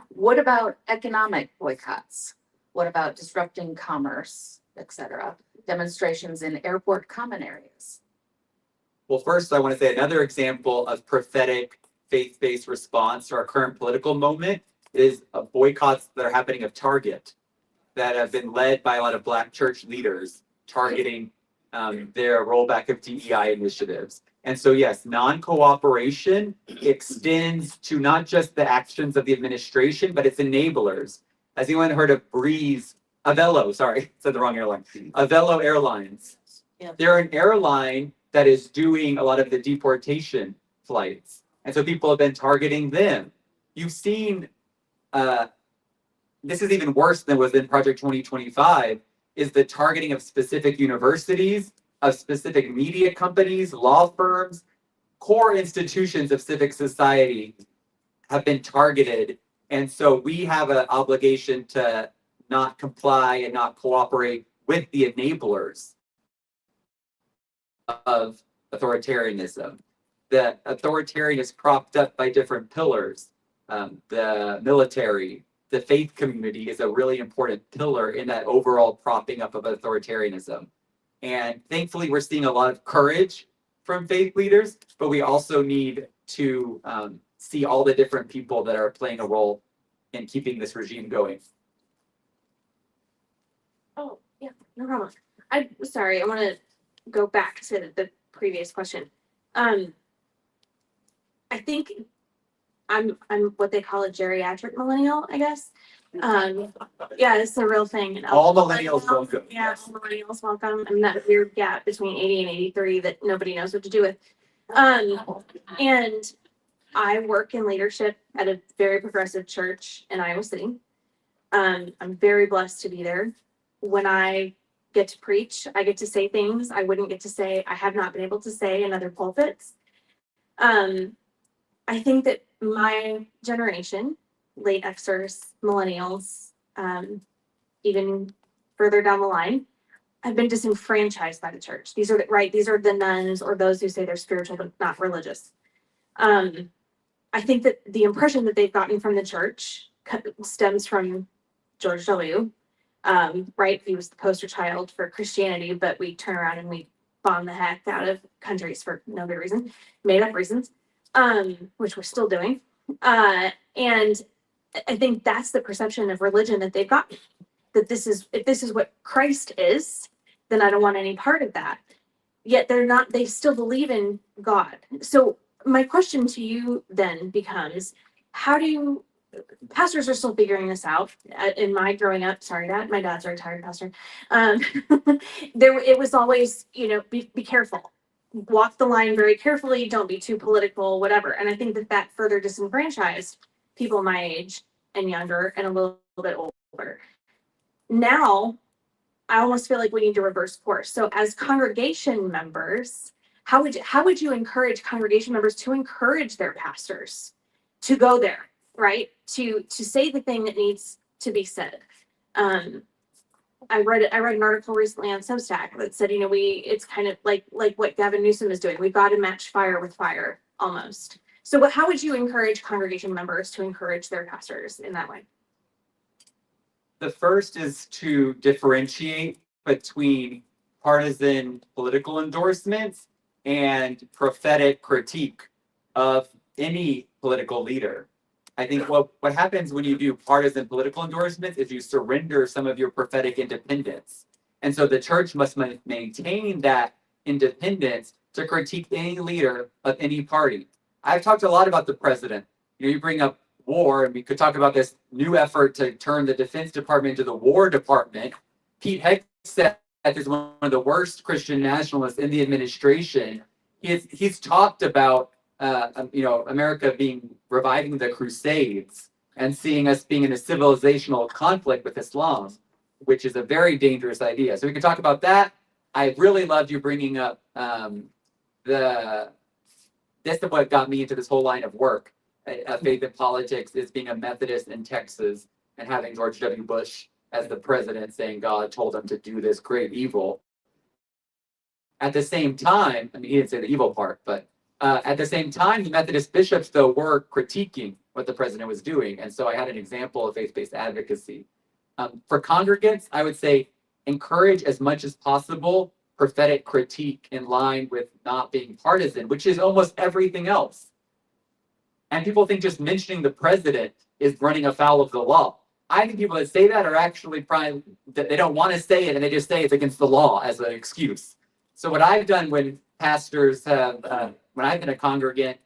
What about economic boycotts? What about disrupting commerce, etc.? Demonstrations in airport common areas? Well, first, I want to say another example of prophetic faith-based response to our current political moment is boycotts that are happening of Target. that have been led by a lot of Black church leaders targeting their rollback of DEI initiatives. And so, yes, non-cooperation extends to not just the actions of the administration, but its enablers. Has anyone heard of Avelo, sorry, said the wrong airline. Avelo Airlines. Yeah. They're an airline that is doing a lot of the deportation flights. And so people have been targeting them. You've seen, this is even worse than was in Project 2025, is the targeting of specific universities, of specific media companies, law firms, core institutions of civic society have been targeted. And so we have an obligation to not comply and not cooperate with the enablers of authoritarianism. The authoritarian is propped up by different pillars. The military, the faith community is a really important pillar in that overall propping up of authoritarianism. And thankfully, we're seeing a lot of courage from faith leaders, but we also need to see all the different people that are playing a role in keeping this regime going. Oh, yeah, no problem. I'm sorry, I want to go back to the previous question. I think I'm what they call a geriatric millennial, I guess. Yeah, it's a real thing. And All millennials welcome. Yeah, all millennials welcome. I'm that weird gap between 80 and 83 that nobody knows what to do with. And I work in leadership at a very progressive church in Iowa City. I'm very blessed to be there. When I get to preach, I get to say things I wouldn't get to say, I have not been able to say in other pulpits. I think that my generation, late Xers, millennials, even further down the line, have been disenfranchised by the church. These are the nuns or those who say they're spiritual but not religious. I think that the impression that they've gotten from the church stems from George W. Right? He was the poster child for Christianity, but we turn around and we bomb the heck out of countries for no good reason, made up reasons, which we're still doing. And I think that's the perception of religion that they've got, that if this is what Christ is, then I don't want any part of that. Yet they still believe in God. So my question to you then becomes, pastors are still figuring this out. In my growing up, sorry, Dad, my dad's a retired pastor. It was always, be careful, walk the line very carefully, don't be too political, whatever. And I think that further disenfranchised people my age and younger and a little bit older. Now, I almost feel like we need to reverse course. So as congregation members, how would you encourage congregation members to encourage their pastors to go there, right? To say the thing that needs to be said. I read an article recently on Substack that said, it's kind of like what Gavin Newsom is doing. We've got to match fire with fire almost. So how would you encourage congregation members to encourage their pastors in that way? The first is to differentiate between partisan political endorsements and prophetic critique of any political leader. I think what happens when you do partisan political endorsements is you surrender some of your prophetic independence. And so the church must maintain that independence to critique any leader of any party. I've talked a lot about the president. You bring up war, and we could talk about this new effort to turn the Defense Department into the War Department. Pete Hegseth is one of the worst Christian nationalists in the administration. He's talked about America reviving the Crusades and seeing us being in a civilizational conflict with Islam, which is a very dangerous idea. So we can talk about that. I really loved you bringing up this is what got me into this whole line of work. Faith in politics is being a Methodist in Texas and having George W. Bush as the president saying God told him to do this great evil. At the same time, he didn't say the evil part, but at the same time, the Methodist bishops, though, were critiquing what the president was doing. And so I had an example of faith-based advocacy. For congregants, I would say encourage as much as possible prophetic critique in line with not being partisan, which is almost everything else. And people think just mentioning the president is running afoul of the law. I think people that say that are actually probably that they don't want to say it and they just say it's against the law as an excuse. So what I've done when pastors have, when I've been a congregant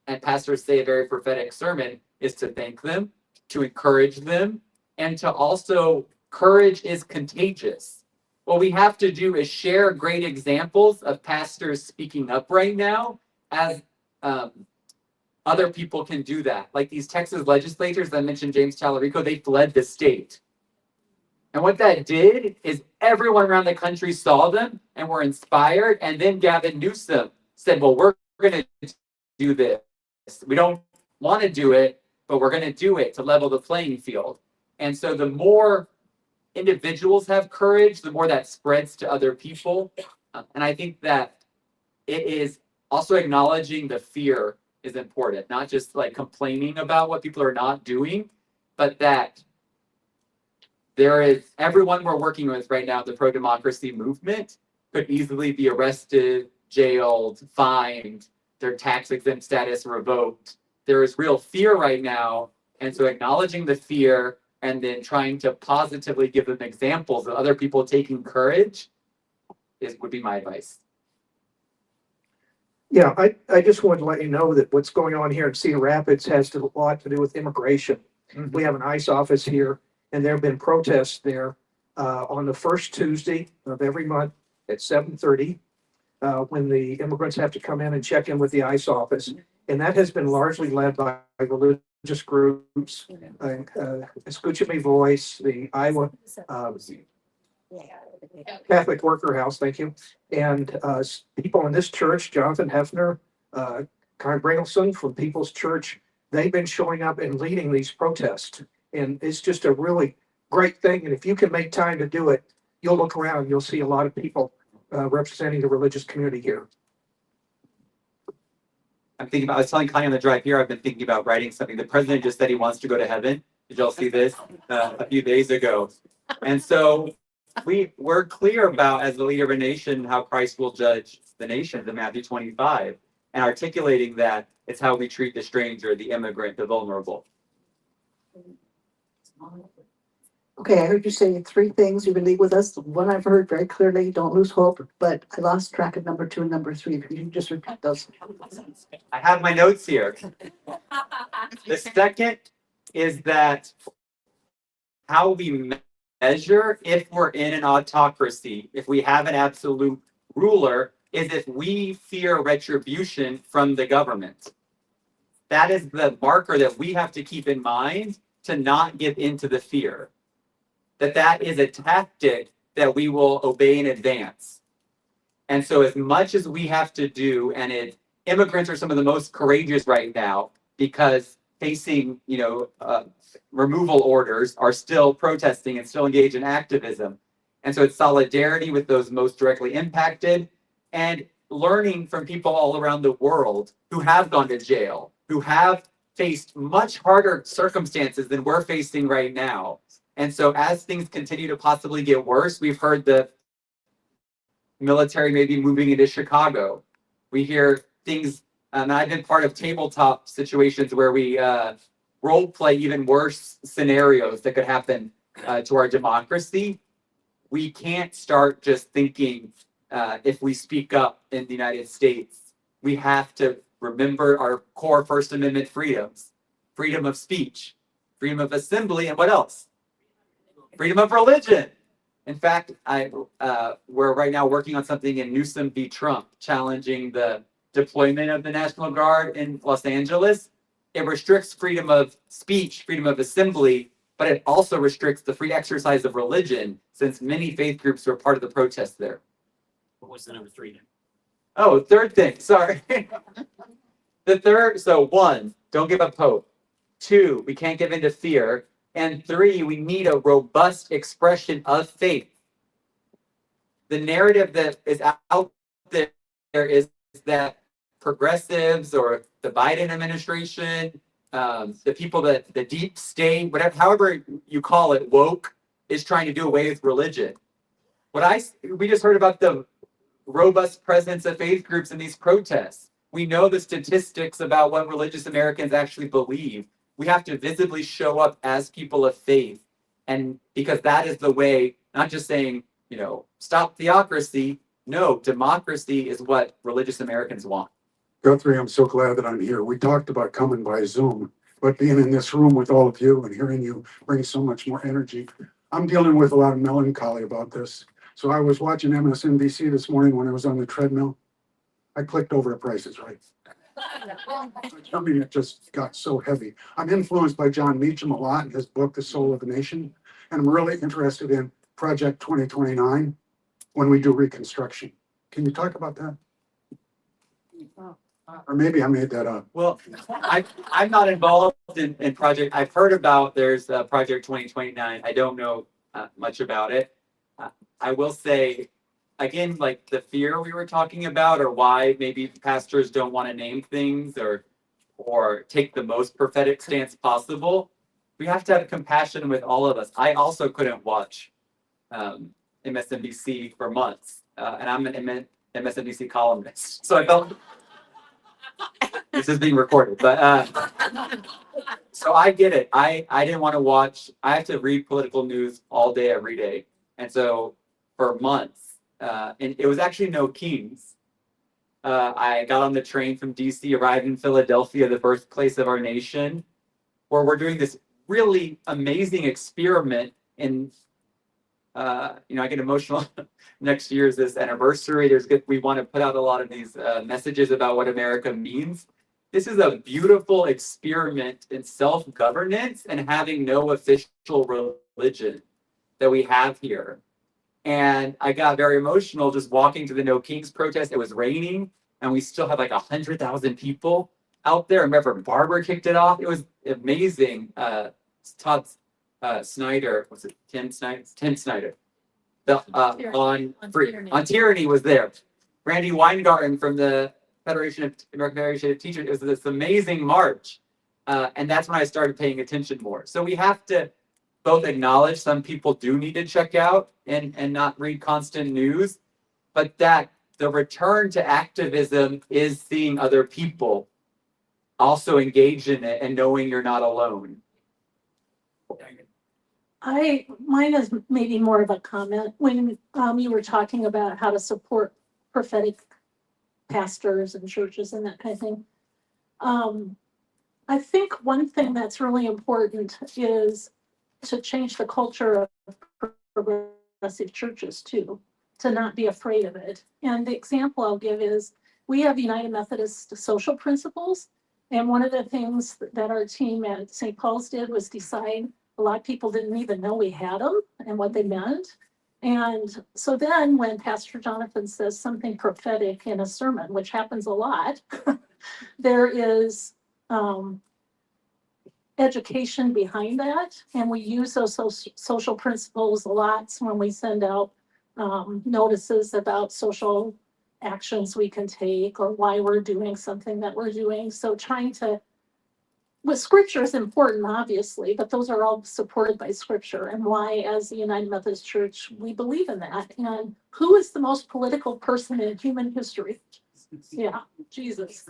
and pastors say a very prophetic sermon, is to thank them, to encourage them, and to also, courage is contagious. What we have to do is share great examples of pastors speaking up right now as other people can do that. Like these Texas legislators that I mentioned, James Talarico, they fled the state. And what that did is everyone around the country saw them and were inspired. And then Gavin Newsom said, well, we're going to do this. We don't want to do it, but we're going to do it to level the playing field. And so the more individuals have courage, the more that spreads to other people. And I think that it is also acknowledging the fear is important, not just like complaining about what people are not doing, but that there is everyone we're working with right now, the pro-democracy movement could easily be arrested, jailed, fined, their tax exempt status revoked. There is real fear right now. And so acknowledging the fear and then trying to positively give them examples of other people taking courage would be my advice. Yeah, I just wanted to let you know that what's going on here in Cedar Rapids has a lot to do with immigration. Mhm. We have an ICE office here, and there have been protests there on the first Tuesday of every month at 7:30 when the immigrants have to come in and check in with the ICE office. And that has been largely led by religious groups, Escucha Mi Voice, the Iowa Catholic Worker House, thank you. And people in this church, Jonathan Hefner, Karen Bringelson from People's Church, they've been showing up and leading these protests. And it's just a really great thing. And if you can make time to do it, you'll look around, you'll see a lot of people representing the religious community here. I was telling Connie on the drive here, I've been thinking about writing something. The president just said he wants to go to heaven. Did y'all see this a few days ago? And so we're clear about, as the leader of a nation, how Christ will judge the nations in Matthew 25, and articulating that it's how we treat the stranger, the immigrant, the vulnerable. Okay, I heard you say three things you believe with us. One I've heard very clearly, don't lose hope, but I lost track of number 2 and number 3. If you can just repeat those. I have my notes here. The second is that how we measure if we're in an autocracy, if we have an absolute ruler, is if we fear retribution from the government. That is the marker that we have to keep in mind to not give into the fear. That is a tactic that we will obey in advance. And so as much as we have to do, and immigrants are some of the most courageous right now because facing, removal orders, are still protesting and still engaged in activism. And so it's solidarity with those most directly impacted and learning from people all around the world who have gone to jail, who have faced much harder circumstances than we're facing right now. And so as things continue to possibly get worse, we've heard the military maybe moving into Chicago. We hear things, and I've been part of tabletop situations where we role play even worse scenarios that could happen to our democracy. We can't start just thinking if we speak up in the United States. We have to remember our core First Amendment freedoms: freedom of speech, freedom of assembly, and what else? Freedom of religion. In fact, we're right now working on something in Newsom v. Trump, challenging the deployment of the National Guard in Los Angeles. It restricts freedom of speech, freedom of assembly, but it also restricts the free exercise of religion, since many faith groups were part of the protest there. What was the number 3 then? Oh, third thing, sorry. The third, so 1, don't give up hope. 2, we can't give in to fear. And 3, we need a robust expression of faith. The narrative that is out there is that progressives or the Biden administration, the people that the deep state, whatever, however you call it, woke, is trying to do away with religion. We just heard about the robust presence of faith groups in these protests. We know the statistics about what religious Americans actually believe. We have to visibly show up as people of faith And because that is the way, not just saying, stop theocracy. No, democracy is what religious Americans want. Guthrie, I'm so glad that I'm here. We talked about coming by Zoom, but being in this room with all of you and hearing you brings so much more energy. I'm dealing with a lot of melancholy about this. So I was watching MSNBC this morning when I was on the treadmill. I clicked over to Price is Right. I mean, it just got so heavy. I'm influenced by John Meacham a lot in his book, The Soul of the Nation. And I'm really interested in Project 2029 when we do Reconstruction. Can you talk about that? Or maybe I made that up. Well, I'm not involved in project. I've heard about there's Project 2029. I don't know much about it. I will say, again, like the fear we were talking about, or why maybe pastors don't want to name things or take the most prophetic stance possible. We have to have compassion with all of us. I also couldn't watch MSNBC for months, and I'm an MSNBC columnist, so I felt. This is being recorded, but so I get it. I didn't want to watch. I have to read political news all day, every day, and so for months, and it was actually no Kings. I got on the train from DC, arrived in Philadelphia, the birthplace of our nation, where we're doing this really amazing experiment. And I get emotional. Next year is this anniversary. We want to put out a lot of these messages about what America means. This is a beautiful experiment in self-governance and having no official religion that we have here. And I got very emotional just walking to the No Kings protest. It was raining, and we still had like 100,000 people out there. I remember Barbara kicked it off. It was amazing. Todd Snyder, was it Tim Snyder? Tim Snyder. On Tyranny was there. Randy Weingarten from the American Federation of Teachers. It was this amazing march. And that's when I started paying attention more. So we have to both acknowledge some people do need to check out and not read constant news, but that the return to activism is seeing other people also engage in it and knowing you're not alone. Mine is maybe more of a comment. When you were talking about how to support prophetic pastors and churches and that kind of thing. I think one thing that's really important is to change the culture of progressive churches too, to not be afraid of it. And the example I'll give is we have United Methodist social principles. And one of the things that our team at St. Paul's did was decide a lot of people didn't even know we had them and what they meant. And so then when Pastor Jonathan says something prophetic in a sermon, which happens a lot, there is education behind that. And we use those social principles a lot when we send out notices about social actions we can take or why we're doing something that we're doing. So trying to, with scripture is important, obviously, but those are all supported by scripture and why, as the United Methodist Church, we believe in that. And who is the most political person in human history? Yeah, Jesus.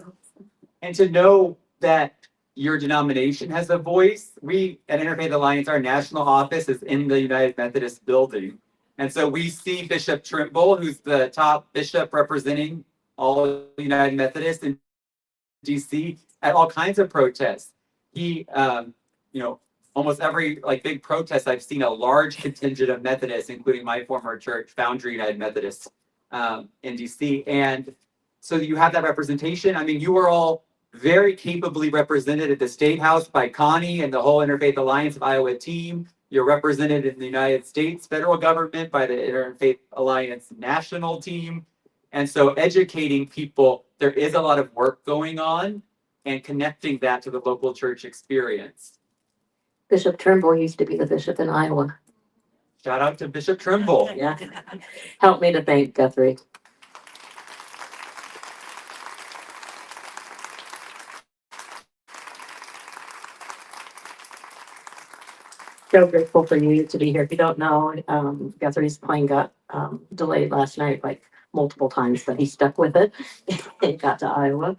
And to know that your denomination has a voice. We at Interfaith Alliance, our national office is in the United Methodist building. And so we see Bishop Trimble, who's the top bishop representing all of the United Methodists in DC, at all kinds of protests. He, almost every big protest, I've seen a large contingent of Methodists, including my former church, Foundry United Methodists, in DC. And so you have that representation. I mean, you are all very capably represented at the State House by Connie and the whole Interfaith Alliance of Iowa team. You're represented in the United States federal government by the Interfaith Alliance national team. And so educating people, there is a lot of work going on and connecting that to the local church experience. Bishop Trimble used to be the bishop in Iowa. Shout out to Bishop Trimble. Yeah. Help me to thank Guthrie. So grateful for you to be here. If you don't know, Guthrie's plane got delayed last night, multiple times, but he stuck with it. It got to Iowa.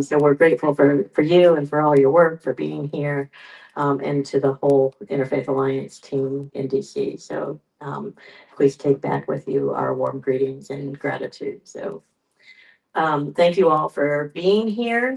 So we're grateful for you and for all your work, for being here. and to the whole Interfaith Alliance team in DC. So please take back with you our warm greetings and gratitude. So thank you all for being here.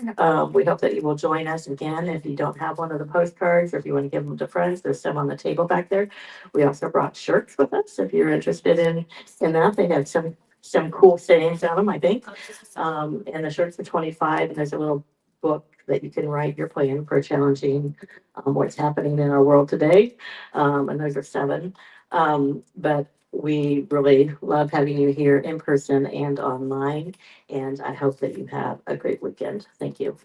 We hope that you will join us again. If you don't have one of the postcards, or if you want to give them to friends, there's some on the table back there. We also brought shirts with us. If you're interested in that, they have some cool sayings on them, I think. And the shirts are 25, and there's a little book that you can write your plan for challenging what's happening in our world today. And those are 7. But we really love having you here in person and online. And I hope that you have a great weekend. Thank you.